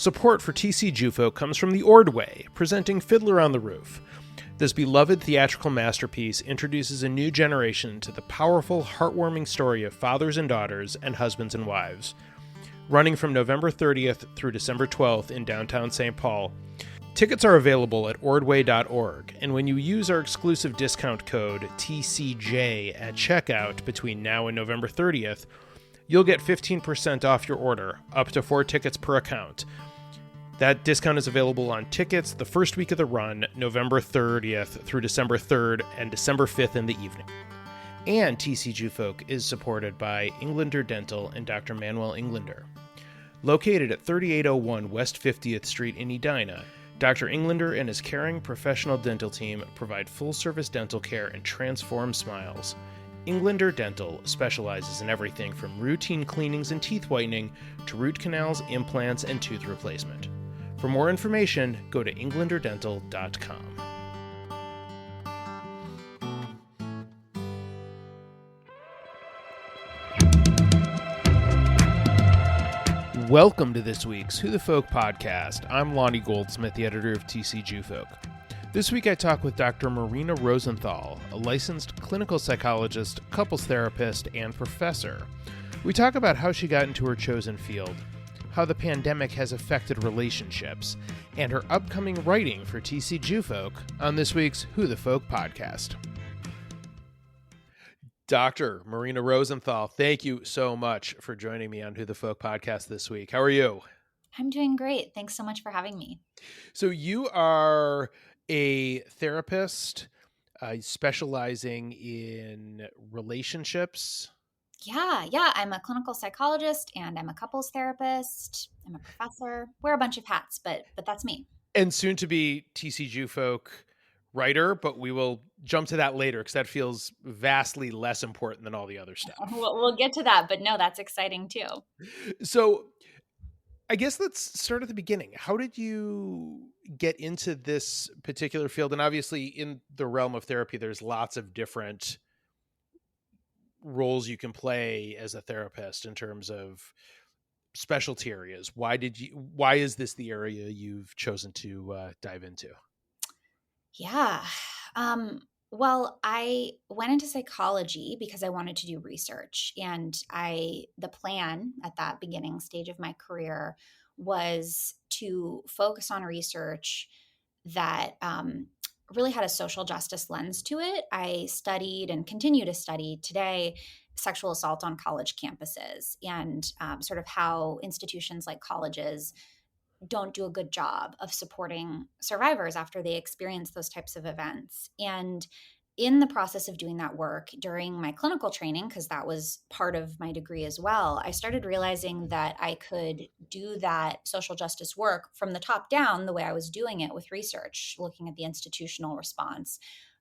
Support for TC Jufolk comes from The Ordway, presenting Fiddler on the Roof. This beloved theatrical masterpiece introduces a new generation to the powerful, heartwarming story of fathers and daughters and husbands and wives. Running from November 30th through December 12th in downtown St. Paul, tickets are available at ordway.org, and when you use our exclusive discount code TCJ at checkout between now and November 30th, you'll get 15% off your order, up to 4 tickets per account. That discount is available on tickets the first week of the run, November 30th through December 3rd and December 5th in the evening. And TC Jufolk is supported by Englander Dental and Dr. Manuel Englander. Located at 3801 West 50th Street in Edina, Dr. Englander and his caring professional dental team provide full-service dental care and transform smiles. Englander Dental specializes in everything from routine cleanings and teeth whitening to root canals, implants, and tooth replacement. For more information, go to englanderdental.com. Welcome to this week's Who the Folk podcast. I'm Lonnie Goldsmith, the editor of TC Jufolk. This week I talk with Dr. Marina Rosenthal, a licensed clinical psychologist, couples therapist, and professor. We talk about how she got into her chosen field, how the pandemic has affected relationships, and her upcoming writing for TC Jufolk on this week's Who the Folk podcast. Dr. Marina Rosenthal, thank you so much for joining me on Who the Folk podcast this week. How are you? I'm doing great. Thanks so much for having me. So you are a therapist specializing in relationships. Yeah. I'm a clinical psychologist and I'm a couples therapist. I'm a professor. Wear a bunch of hats, but that's me. And soon to be TC Jufolk writer, but we will jump to that later because that feels vastly less important than all the other stuff. We'll get to that, but no, that's exciting too. So I guess let's start at the beginning. How did you get into this particular field? And obviously in the realm of therapy, there's lots of different roles you can play as a therapist in terms of specialty areas. Why is this the area you've chosen to dive into? Yeah. Well, I went into psychology because I wanted to do research. And the plan at that beginning stage of my career was to focus on research that really had a social justice lens to it. I studied and continue to study today sexual assault on college campuses and sort of how institutions like colleges don't do a good job of supporting survivors after they experience those types of events. And in the process of doing that work during my clinical training, because that was part of my degree as well, I started realizing that I could do that social justice work from the top down the way I was doing it with research, looking at the institutional response.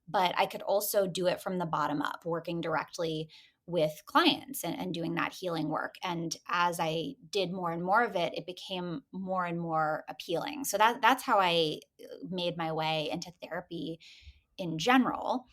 But I could also do it from the bottom up, working directly with clients and doing that healing work. And as I did more and more of it, it became more and more appealing. So that's how I made my way into therapy in general.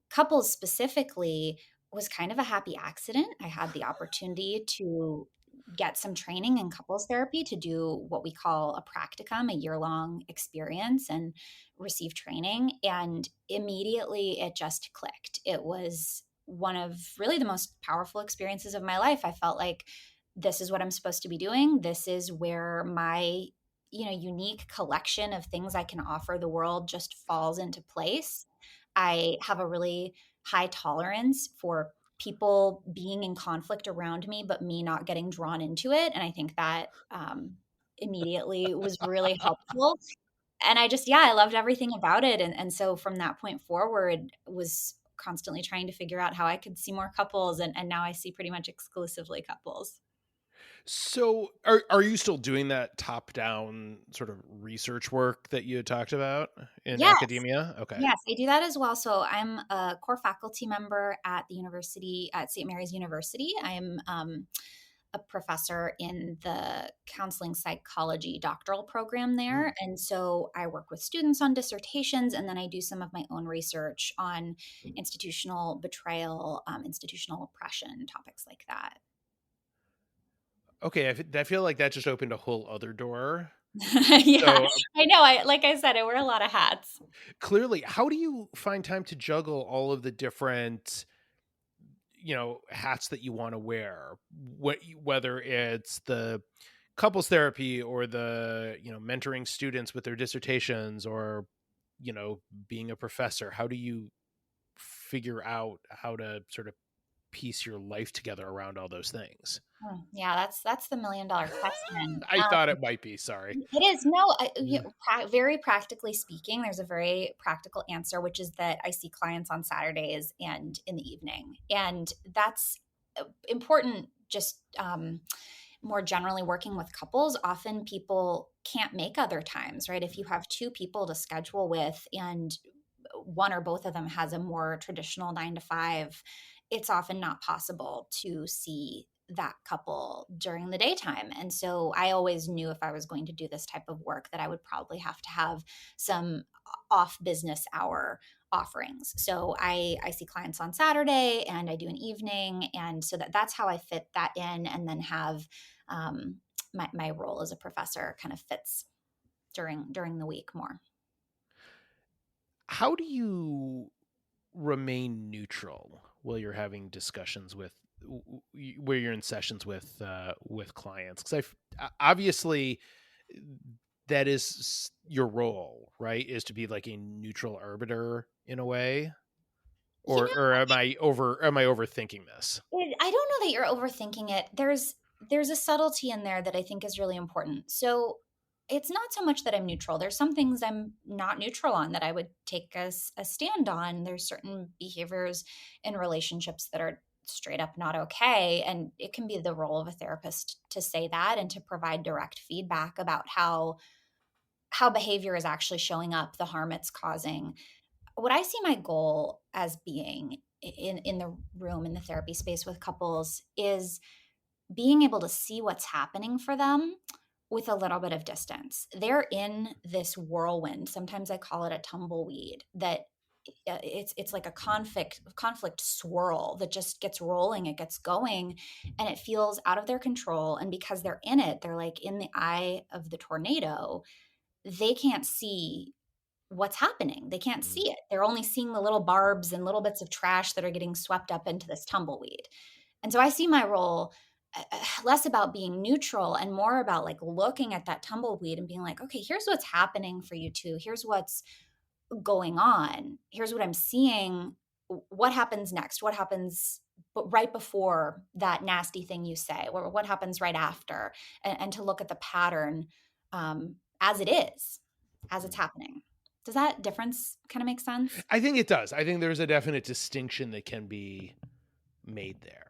Couples specifically was kind of a happy accident. I had the opportunity to get some training in couples therapy to do what we call a practicum, a year-long experience, and receive training. And immediately it just clicked. It was one of really the most powerful experiences of my life. I felt like this is what I'm supposed to be doing. This is where my, unique collection of things I can offer the world just falls into place. I have a really high tolerance for people being in conflict around me, but me not getting drawn into it. And I think that immediately was really helpful. And I loved everything about it. And so from that point forward was constantly trying to figure out how I could see more couples. And now I see pretty much exclusively couples. So are you still doing that top-down sort of research work that you had talked about in academia? Okay. Yes, I do that as well. So I'm a core faculty member at the university, at St. Mary's University. I'm a professor in the counseling psychology doctoral program there. And so I work with students on dissertations, and then I do some of my own research on institutional betrayal, institutional oppression, topics like that. Okay, I feel like that just opened a whole other door. Yeah, So, I know. Like I said, I wear a lot of hats. clearly, how do you find time to juggle all of the different, hats that you wanna wear? Whether it's the couples therapy or the, mentoring students with their dissertations or, being a professor. How do you figure out how to sort of piece your life together around all those things? Yeah, that's the $1,000,000 question. I thought it might be, sorry. It is. No, Yeah. very practically speaking, there's a very practical answer, which is that I see clients on Saturdays and in the evening. And that's important just more generally working with couples. Often people can't make other times, right? If you have two people to schedule with and one or both of them has a more traditional 9 to 5, it's often not possible to see that couple during the daytime. And so I always knew if I was going to do this type of work that I would probably have to have some off business hour offerings. So I see clients on Saturday and I do an evening. And so that's how I fit that in and then have my role as a professor kind of fits during the week more. How do you remain neutral while you're having discussions where you're in sessions with clients? Because obviously that is your role, right? Is to be like a neutral arbiter in a way, You or am I overthinking this? I don't know that you're overthinking it. There's a subtlety in there that I think is really important. So it's not so much that I'm neutral. There's some things I'm not neutral on that I would take a stand on. There's certain behaviors in relationships that are straight up not okay. And it can be the role of a therapist to say that and to provide direct feedback about how behavior is actually showing up, the harm it's causing. What I see my goal as being in the room in the therapy space with couples is being able to see what's happening for them with a little bit of distance. They're in this whirlwind. Sometimes I call it a tumbleweed that it's like a conflict swirl that just gets rolling, it gets going, and it feels out of their control. And because they're in it, they're like in the eye of the tornado. They can't see what's happening. They can't Mm. see it. They're only seeing the little barbs and little bits of trash that are getting swept up into this tumbleweed. And so I see my role less about being neutral and more about like looking at that tumbleweed and being like, okay, here's what's happening for you two. Here's what's going on. Here's what I'm seeing. What happens next? What happens right before that nasty thing you say? Or what happens right after? And to look at the pattern as it is, as it's happening. Does that difference kind of make sense? I think it does. I think there's a definite distinction that can be made there.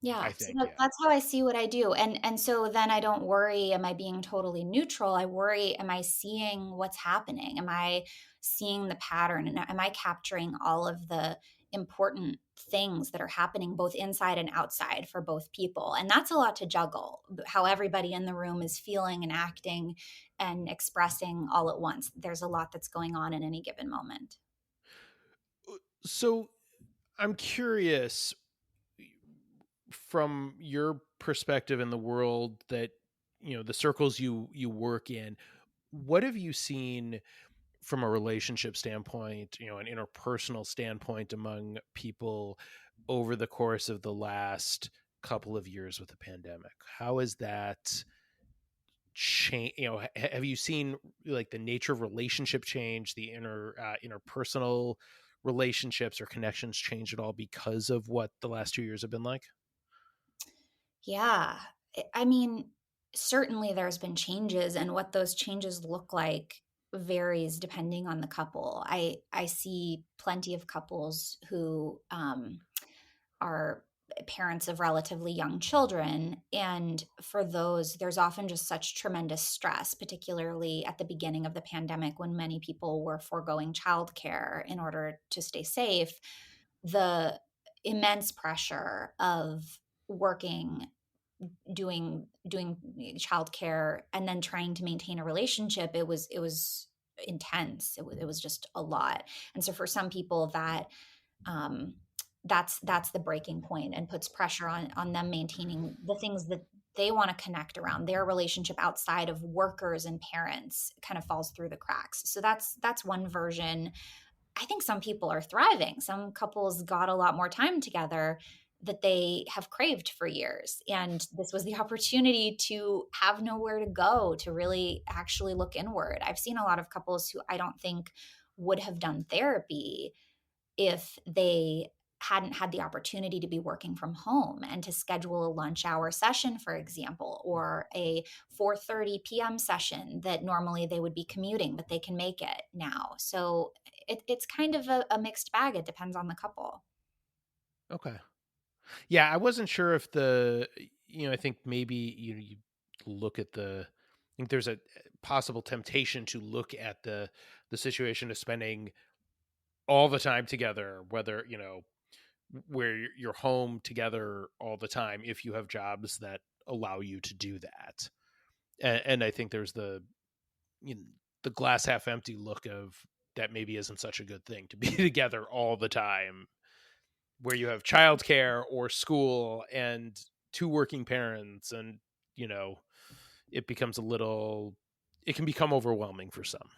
Yeah, I so think, yeah. that's how I see what I do, and so then I don't worry, am I being totally neutral? I worry, am I seeing what's happening? Am I seeing the pattern? And am I capturing all of the important things that are happening both inside and outside for both people? And that's a lot to juggle, how everybody in the room is feeling and acting and expressing all at once. There's a lot that's going on in any given moment. So I'm curious, from your perspective in the world that, the circles you work in, what have you seen from a relationship standpoint, an interpersonal standpoint among people over the course of the last couple of years with the pandemic? How has that change? Have you seen like the nature of relationship change, the interpersonal relationships or connections change at all because of what the last 2 years have been like? Yeah. I mean, certainly there's been changes, and what those changes look like varies depending on the couple. I see plenty of couples who are parents of relatively young children, and for those, there's often just such tremendous stress, particularly at the beginning of the pandemic when many people were foregoing childcare in order to stay safe. The immense pressure of working, doing childcare and then trying to maintain a relationship, it was intense. It was just a lot. And so for some people that um that's the breaking point and puts pressure on them maintaining the things that they want to connect around. Their relationship outside of workers and parents kind of falls through the cracks. So that's one version. I think some people are thriving. Some couples got a lot more time together that they have craved for years. And this was the opportunity to have nowhere to go, to really actually look inward. I've seen a lot of couples who I don't think would have done therapy if they hadn't had the opportunity to be working from home and to schedule a lunch hour session, for example, or a 4:30 p.m. session that normally they would be commuting, but they can make it now. So it's kind of a mixed bag. It depends on the couple. Okay. Yeah, I wasn't sure if I think maybe you look at I think there's a possible temptation to look at the situation of spending all the time together, whether, where you're home together all the time, if you have jobs that allow you to do that. And I think there's you know, the glass half empty look of that maybe isn't such a good thing to be together all the time, where you have childcare or school and two working parents, and you know it becomes it can become overwhelming for some.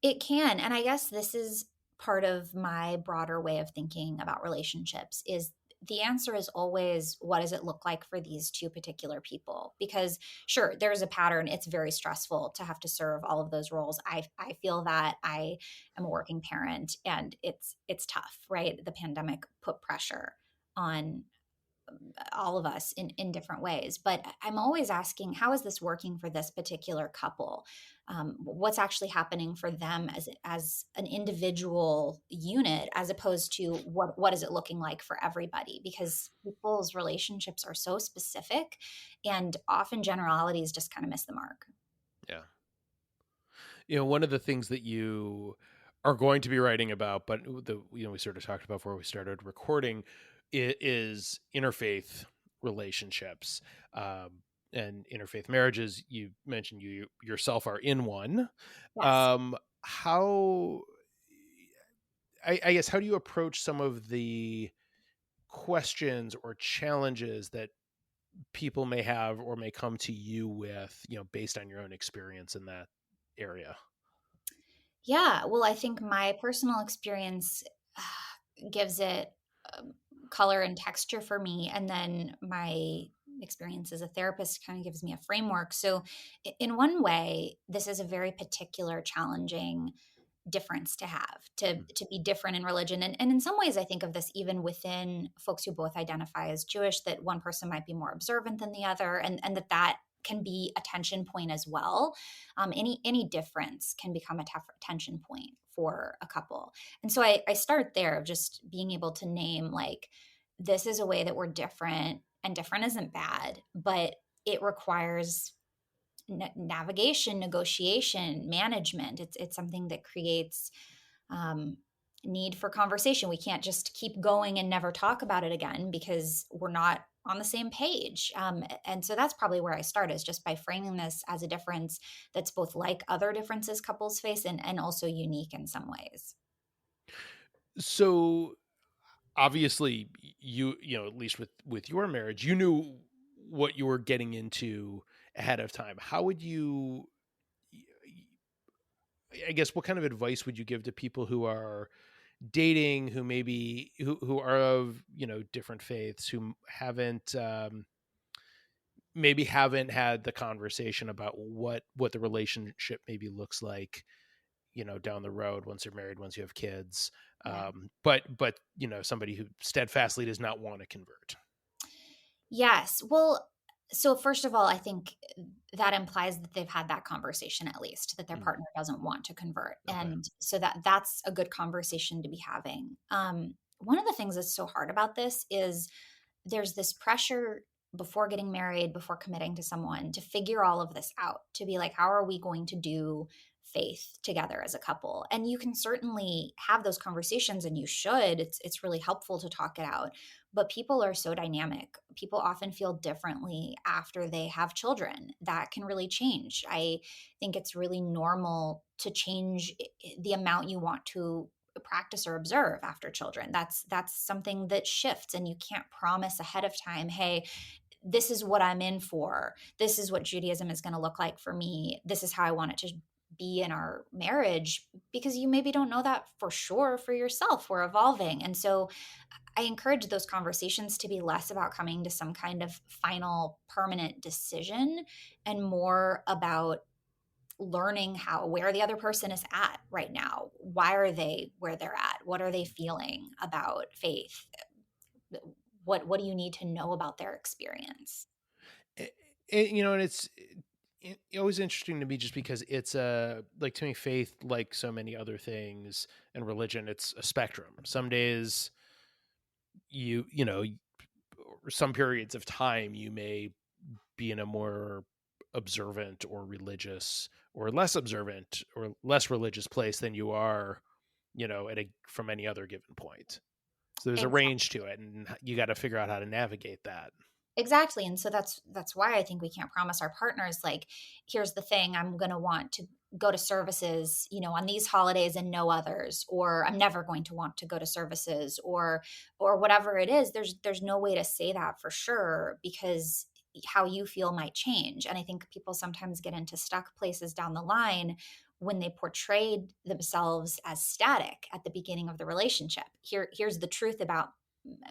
It can. And I guess this is part of my broader way of thinking about relationships is the answer is always, what does it look like for these two particular people? Because sure, there's a pattern. It's very stressful to have to serve all of those roles. I feel that. I am a working parent, and it's tough, right? The pandemic put pressure on all of us in different ways. But I'm always asking, how is this working for this particular couple? What's actually happening for them as an individual unit, as opposed to what is it looking like for everybody? Because people's relationships are so specific, and often generalities just kind of miss the mark. Yeah. One of the things that you are going to be writing about, but we sort of talked about before we started recording, is interfaith relationships, and interfaith marriages. You mentioned you yourself are in one. Yes. How, I guess, how do you approach some of the questions or challenges that people may have or may come to you with, based on your own experience in that area? Yeah, well, I think my personal experience gives it um, color and texture for me. And then my experience as a therapist kind of gives me a framework. So, in one way, this is a very particular, challenging difference to have, to be different in religion. And in some ways, I think of this even within folks who both identify as Jewish, that one person might be more observant than the other, and that can be a tension point as well. Any difference can become a tough tension point for a couple. And so I start there of just being able to name, like, this is a way that we're different, and different isn't bad, but it requires navigation, negotiation, management. It's something that creates um, need for conversation. We can't just keep going and never talk about it again because we're not on the same page. And so that's probably where I start, is just by framing this as a difference that's both like other differences couples face, and also unique in some ways. So obviously, at least with your marriage, you knew what you were getting into ahead of time. How would you, I guess, what kind of advice would you give to people who are dating, who maybe who are of different faiths, who maybe haven't had the conversation about what the relationship maybe looks like, down the road, once you're married, once you have kids, Yeah. but somebody who steadfastly does not want to convert? Yes. Well, so first of all, I think that implies that they've had that conversation, at least that their Mm, partner doesn't want to convert. okay. And so that's a good conversation to be having. One of the things that's so hard about this is there's this pressure before getting married, before committing to someone, to figure all of this out, to be like, how are we going to do faith together as a couple? And you can certainly have those conversations, and you should. It's really helpful to talk it out. But people are so dynamic. People often feel differently after they have children. That can really change. I think it's really normal to change the amount you want to practice or observe after children. That's something that shifts, and you can't promise ahead of time, hey, this is what I'm in for. This is what Judaism is going to look like for me. This is how I want it to be in our marriage, because you maybe don't know that for sure for yourself. We're evolving. And so I encourage those conversations to be less about coming to some kind of final permanent decision and more about learning where the other person is at right now. Why are they where they're at? What are they feeling about faith? What do you need to know about their experience? And it's always interesting to me just because it's like, to me, faith, like so many other things, and religion, it's a spectrum. Some days you know some periods of time you may be in a more observant or religious or less observant or less religious place than you are, from any other given point. So there's a range to it, and you got to figure out how to navigate that. Exactly. And so that's why I think we can't promise our partners, like, here's the thing, I'm going to want to go to services, on these holidays and no others, or I'm never going to want to go to services, or whatever it is. There's no way to say that for sure, because how you feel might change. And I think people sometimes get into stuck places down the line when they portrayed themselves as static at the beginning of the relationship. Here's the truth about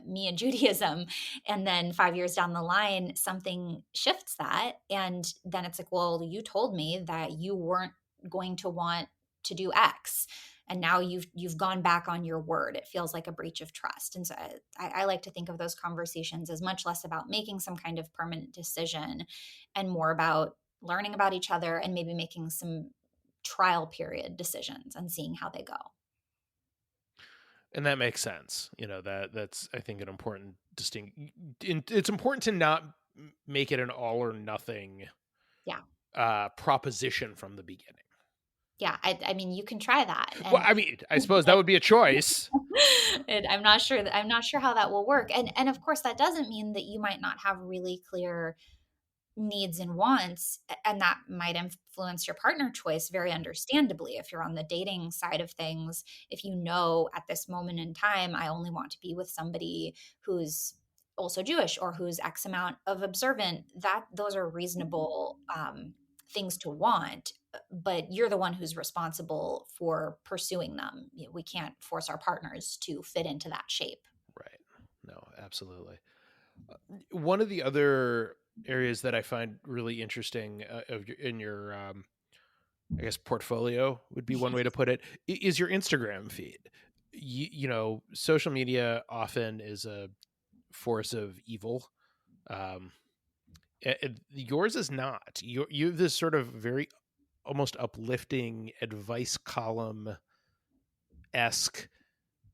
me and Judaism. And then 5 years down the line, something shifts that. And then it's like, well, you told me that you weren't going to want to do X. And now you've gone back on your word. It feels like a breach of trust. And so I like to think of those conversations as much less about making some kind of permanent decision and more about learning about each other and maybe making some trial period decisions and seeing how they go. And that makes sense. That's, I think, an important distinct. It's important to not make it an all or nothing proposition from the beginning. Yeah, I mean, you can try that. Well, I mean, I suppose that would be a choice. And I'm not sure how that will work. And of course, that doesn't mean that you might not have really clear needs and wants, and that might influence your partner choice very understandably. If you're on the dating side of things, if you know at this moment in time, I only want to be with somebody who's also Jewish or who's X amount of observant, that those are reasonable things to want, but you're the one who's responsible for pursuing them. We can't force our partners to fit into that shape. Right. No, absolutely. One of the other areas that I find really interesting in your, I guess, portfolio would be one way to put it, is your Instagram feed. Social media often is a force of evil. Yours is not. You have this sort of very almost uplifting advice column esque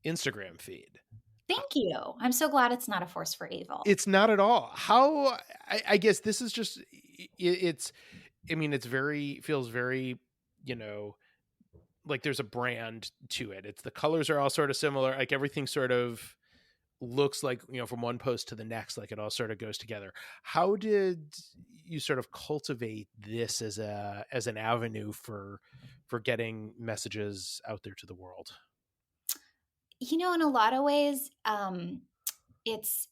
Instagram feed. Thank you. I'm so glad it's not a force for evil. It's not at all. How, I guess this is just, it's, I mean, feels very, like there's a brand to it. It's, the colors are all sort of similar. Like everything sort of looks like, from one post to the next, like it all sort of goes together. How did you sort of cultivate this as an avenue for getting messages out there to the world? In a lot of ways, it's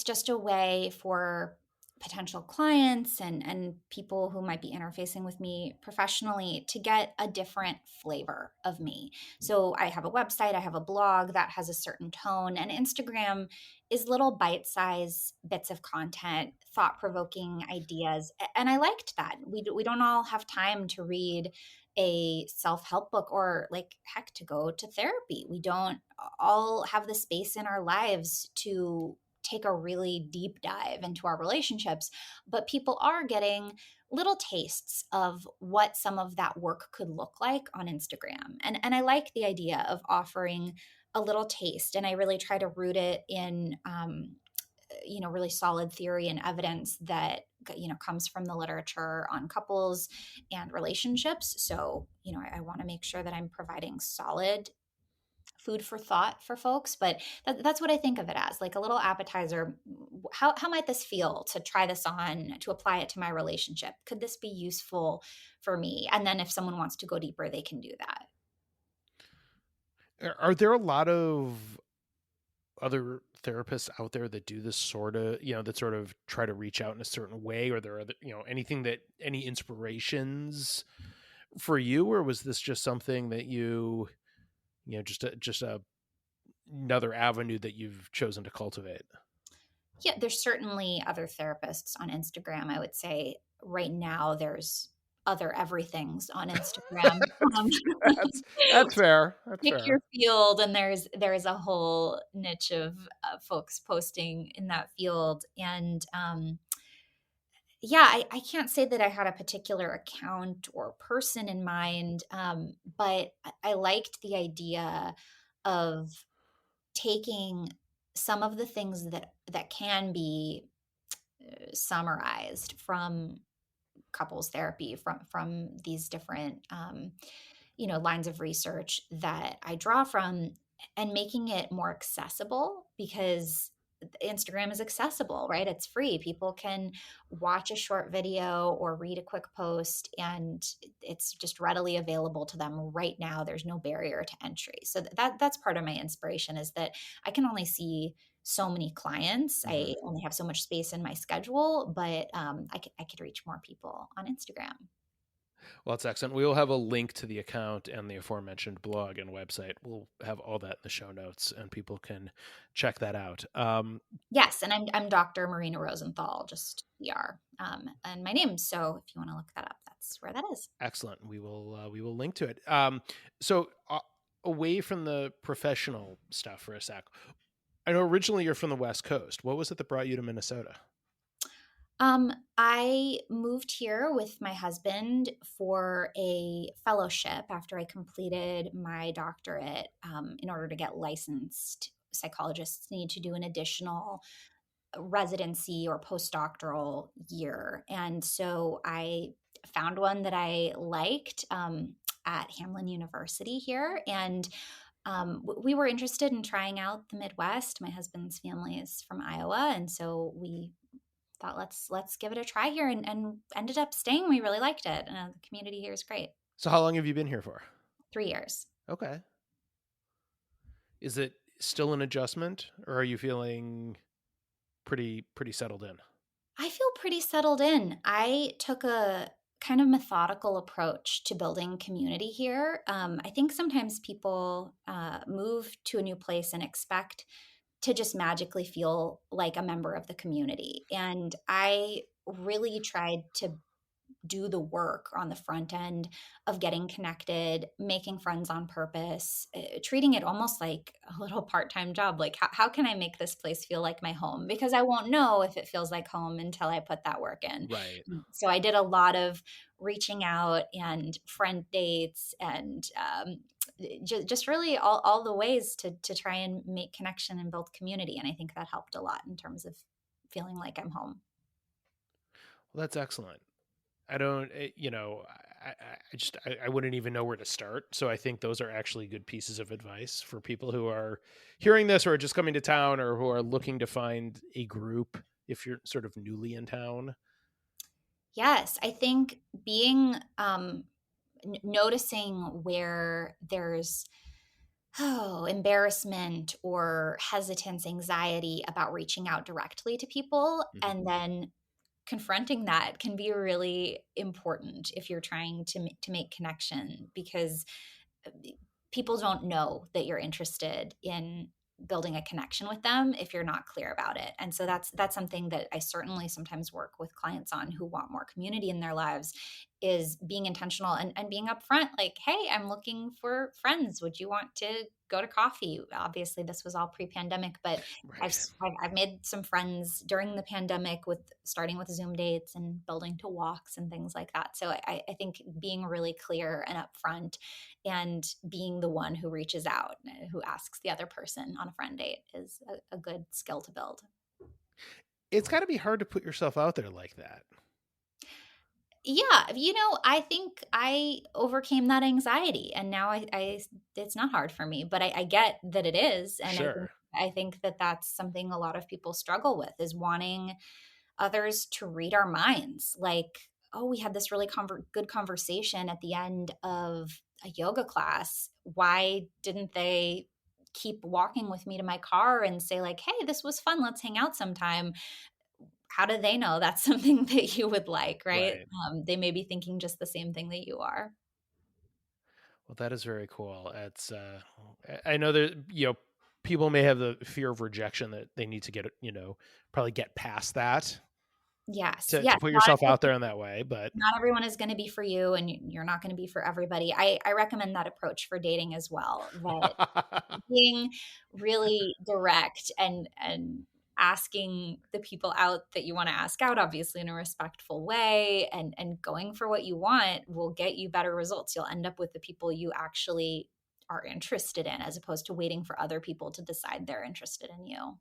just a way for potential clients and people who might be interfacing with me professionally to get a different flavor of me. So I have a website, I have a blog that has a certain tone, and Instagram is little bite-sized bits of content, thought-provoking ideas. And I liked that. We don't all have time to read a self-help book, or like, heck, to go to therapy. We don't all have the space in our lives to take a really deep dive into our relationships, but people are getting little tastes of what some of that work could look like on Instagram. And I like the idea of offering a little taste, and I really try to root it in really solid theory and evidence that comes from the literature on couples and relationships. So I want to make sure that I'm providing solid food for thought for folks, but that's what I think of it as, like a little appetizer. How might this feel to try this on, to apply it to my relationship? Could this be useful for me? And then if someone wants to go deeper, they can do that. Are there a lot of other therapists out there that do this sort of, that sort of try to reach out in a certain way, or there are, any inspirations for you, or was this just something that just another avenue that you've chosen to cultivate? Yeah, there's certainly other therapists on Instagram. I would say right now there's other everythings on Instagram. Um, that's that's fair. That's Pick your fair. field, and there's a whole niche of folks posting in that field. And yeah, I can't say that I had a particular account or person in mind, but I liked the idea of taking some of the things that can be summarized from couples therapy, from these different lines of research that I draw from, and making it more accessible, because Instagram is accessible, right? It's free. People can watch a short video or read a quick post, and it's just readily available to them right now. There's no barrier to entry. So that's part of my inspiration, is that I can only see so many clients. Hmm. I only have so much space in my schedule, but I could reach more people on Instagram. Well, it's excellent. We will have a link to the account and the aforementioned blog and website. We'll have all that in the show notes, and people can check that out. Yes, and I'm Dr. Marina Rosenthal, just PR, and my name. So if you want to look that up, that's where that is. Excellent. We will link to it. So away from the professional stuff for a sec, I know originally you're from the West Coast. What was it that brought you to Minnesota? I moved here with my husband for a fellowship after I completed my doctorate. In order to get licensed, psychologists need to do an additional residency or postdoctoral year. And so I found one that I liked, at Hamline University here. And we were interested in trying out the Midwest. My husband's family is from Iowa. And so we thought, let's give it a try here, and ended up staying. We really liked it. The community here is great. So how long have you been here for? 3 years. Okay. Is it still an adjustment, or are you feeling pretty settled in? I feel pretty settled in. I took a kind of methodical approach to building community here. I think sometimes people move to a new place and expect to just magically feel like a member of the community. And I really tried to do the work on the front end of getting connected, making friends on purpose, treating it almost like a little part-time job. Like, how can I make this place feel like my home? Because I won't know if it feels like home until I put that work in. Right. So I did a lot of reaching out and friend dates, and just really all the ways to try and make connection and build community. And I think that helped a lot in terms of feeling like I'm home. Well, that's excellent. I don't, I wouldn't even know where to start. So I think those are actually good pieces of advice for people who are hearing this, or just coming to town, or who are looking to find a group if you're sort of newly in town. Yes, I think being noticing where there's embarrassment or hesitance, anxiety about reaching out directly to people, Mhm. and then confronting that can be really important if you're trying to make connection, because uh, people don't know that you're interested in building a connection with them if you're not clear about it. And so that's something that I certainly sometimes work with clients on, who want more community in their lives, is being intentional and being upfront, like, hey, I'm looking for friends, would you want to go to coffee? Obviously this was all pre-pandemic, but I've, Right. I've made some friends during the pandemic, with starting with Zoom dates and building to walks and things like that. So I think being really clear and upfront, and being the one who reaches out, who asks the other person on a friend date, is a good skill to build. It's got to be hard to put yourself out there like that. Yeah, I think I overcame that anxiety, and now it's not hard for me, but I get that it is, and Sure. I think that that's something a lot of people struggle with, is wanting others to read our minds. Like, oh, we had this really good conversation at the end of a yoga class. Why didn't they keep walking with me to my car and say like, hey, this was fun, let's hang out sometime, how do they know that's something that you would like, right? Right. They may be thinking just the same thing that you are. Well, that is very cool. It's I know that people may have the fear of rejection that they need to get probably get past that Yes, to yes. put yourself out there in that way. But Not everyone is going to be for you, and you're not going to be for everybody. I recommend that approach for dating as well. That being really direct and asking the people out that you want to ask out, obviously in a respectful way, and going for what you want will get you better results. You'll end up with the people you actually are interested in, as opposed to waiting for other people to decide they're interested in you.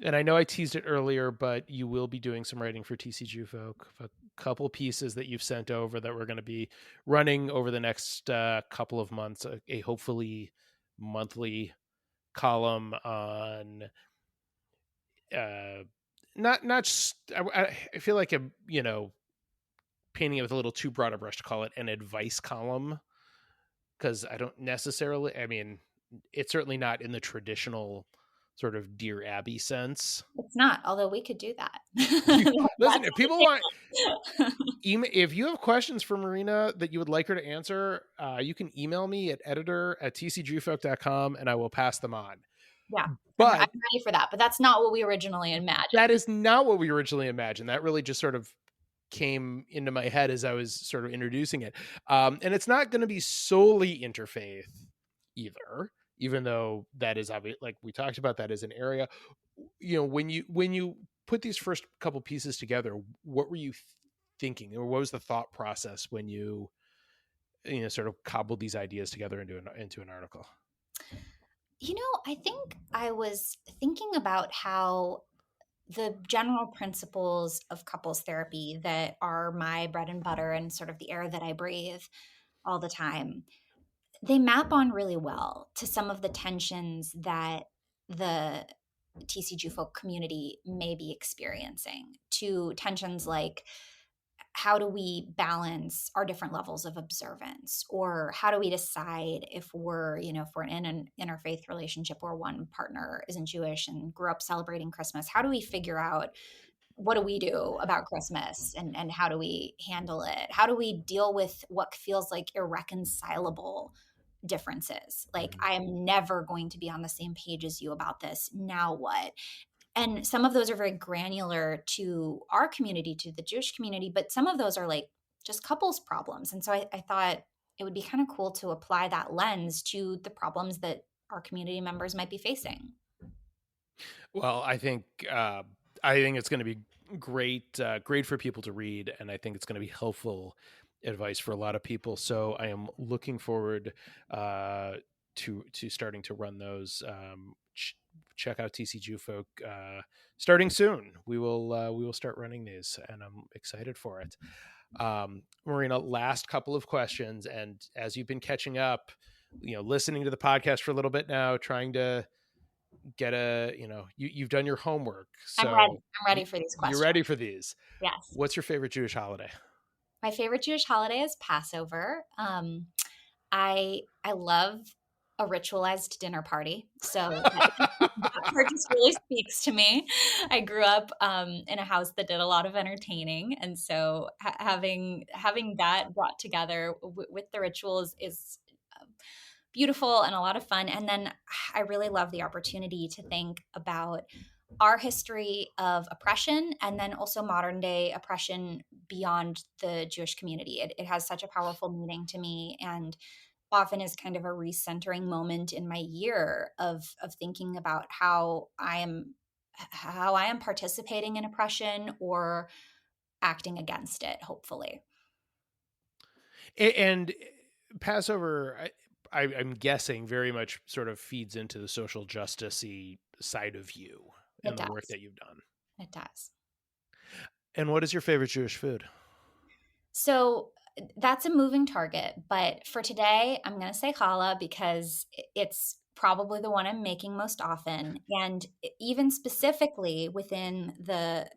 And I know I teased it earlier, but you will be doing some writing for TCG Folk, a couple pieces that you've sent over that we're going to be running over the next couple of months, a hopefully monthly column on not just, I feel like I'm painting it with a little too broad a brush to call it an advice column, because I don't necessarily, I mean, it's certainly not in the traditional sort of Dear Abby sense. It's not, although we could do that. Listen, That's if people want if you have questions for Marina that you would like her to answer, you can email me at editor@tcgfolk.com and I will pass them on. Yeah, I'm But ready for that, but that's not what we originally imagined. that is not what we originally imagined. That really just sort of came into my head as I was sort of introducing it. And it's not going to be solely interfaith either, even though that is obvious. Like we talked about, that is an area. When you put these first couple pieces together, what were you thinking, or what was the thought process when you sort of cobbled these ideas together into an article? I think I was thinking about how the general principles of couples therapy that are my bread and butter and sort of the air that I breathe all the time, they map on really well to some of the tensions that the TCG folk community may be experiencing, to tensions like, how do we balance our different levels of observance, or how do we decide if we're in an interfaith relationship where one partner isn't Jewish and grew up celebrating Christmas? How do we figure out, what do we do about Christmas, and how do we handle it? How do we deal with what feels like irreconcilable differences? Like, I am never going to be on the same page as you about this. Now what? And some of those are very granular to our community, to the Jewish community, but some of those are like just couples problems. And so I thought it would be kind of cool to apply that lens to the problems that our community members might be facing. Well, I think it's going to be great for people to read, and I think it's going to be helpful advice for a lot of people. So I am looking forward to starting to run those. Check out TCG Folk starting soon. We will start running these, and I'm excited for it. Marina, last couple of questions, and as you've been catching up, listening to the podcast for a little bit now, trying to get you've done your homework, so I'm ready for these questions. You're ready for these. Yes. What's your favorite Jewish holiday? My favorite Jewish holiday is Passover. I love a ritualized dinner party. So that part just really speaks to me. I grew up in a house that did a lot of entertaining, and so having that brought together with the rituals is beautiful and a lot of fun. And then I really love the opportunity to think about our history of oppression, and then also modern day oppression beyond the Jewish community. It has such a powerful meaning to me, and often is kind of a recentering moment in my year of thinking about how I am participating in oppression or acting against it, hopefully. And Passover, I'm guessing, very much sort of feeds into the social justice-y side of you and the work that you've done. It does. And what is your favorite Jewish food? So that's a moving target, but for today, I'm going to say challah because it's probably the one I'm making most often. And even specifically within the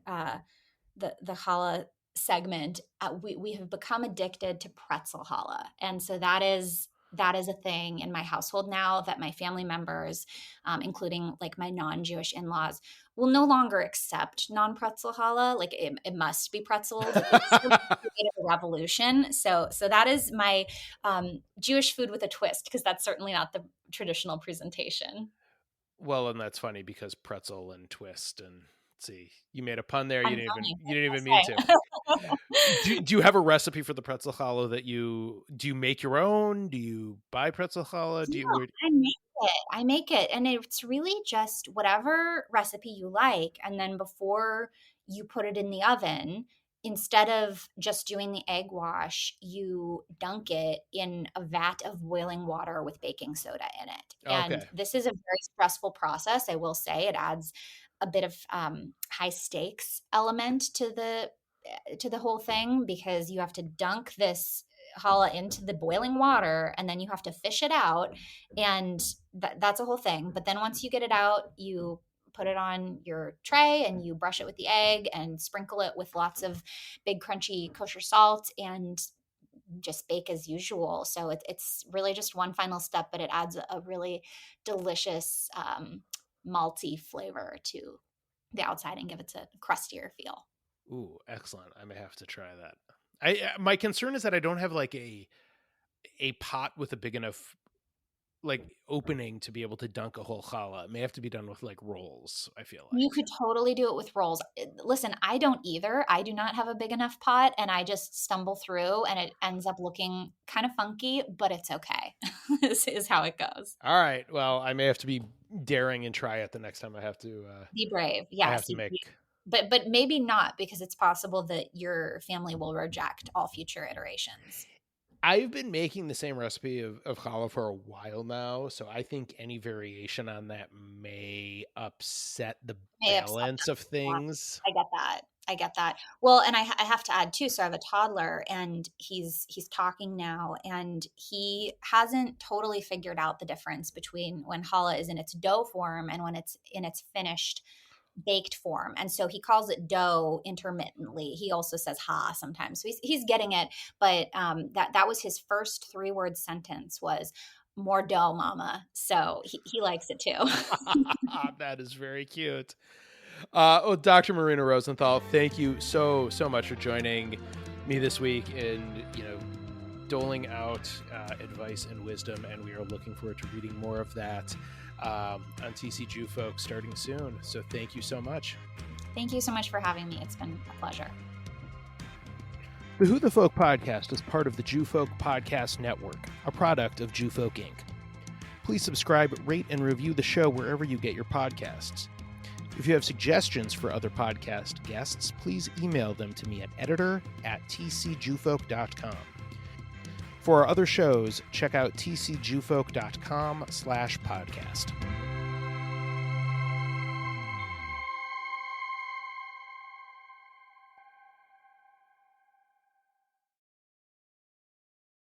challah segment, we have become addicted to pretzel challah. And so that is that is a thing in my household now, that my family members, including like my non-Jewish in-laws, will no longer accept non-pretzel challah. Like it must be pretzeled. It's created a revolution. So that is my Jewish food with a twist, because that's certainly not the traditional presentation. Well, and that's funny because pretzel and twist, and see, you made a pun there. I'm You funny. didn't even mean to. Do you have a recipe for the pretzel challah that do you make your own? Do you buy pretzel challah? I make it, and it's really just whatever recipe you like. And then before you put it in the oven, instead of just doing the egg wash, you dunk it in a vat of boiling water with baking soda in it. And Okay. this is a very stressful process, I will say. It adds a bit of high stakes element to the whole thing, because you have to dunk this challah into the boiling water, and then you have to fish it out, and that's a whole thing. But then once you get it out, you put it on your tray and you brush it with the egg and sprinkle it with lots of big crunchy kosher salt, and just bake as usual. So it's really just one final step, but it adds a really delicious malty flavor to the outside and give it a crustier feel. Ooh, excellent. I may have to try that. My concern is that I don't have like a pot with a big enough like opening to be able to dunk a whole challah. It may have to be done with like rolls, I feel like. You could totally do it with rolls. Listen, I don't either. I do not have a big enough pot, and I just stumble through, and it ends up looking kind of funky, but it's okay. This is how it goes. All right. Well, I may have to be daring and try it the next time I have to. Be brave. I have Yes. to make. But maybe not, because it's possible that your family will reject all future iterations. I've been making the same recipe of challah for a while now, so I think any variation on that may upset the balance of things. I get that. Well, and I have to add too. So I have a toddler, and he's talking now, and he hasn't totally figured out the difference between when challah is in its dough form and when it's in its finished baked form. And so he calls it dough intermittently. He also says ha sometimes. So he's getting it. But that was his first 3-word sentence was, "More dough, mama." So he likes it too. That is very cute. Dr. Marina Rosenthal, thank you so much for joining me this week and, doling out advice and wisdom. And we are looking forward to reading more of that on TC Jew Folk starting soon. So thank you so much. Thank you so much for having me. It's been a pleasure. The Who the Folk podcast is part of the Jew Folk Podcast Network, a product of Jew Folk Inc. Please subscribe, rate, and review the show wherever you get your podcasts. If you have suggestions for other podcast guests, please email them to me at editor@tcjewfolk.com. For our other shows, check out tcjewfolk.com/podcast.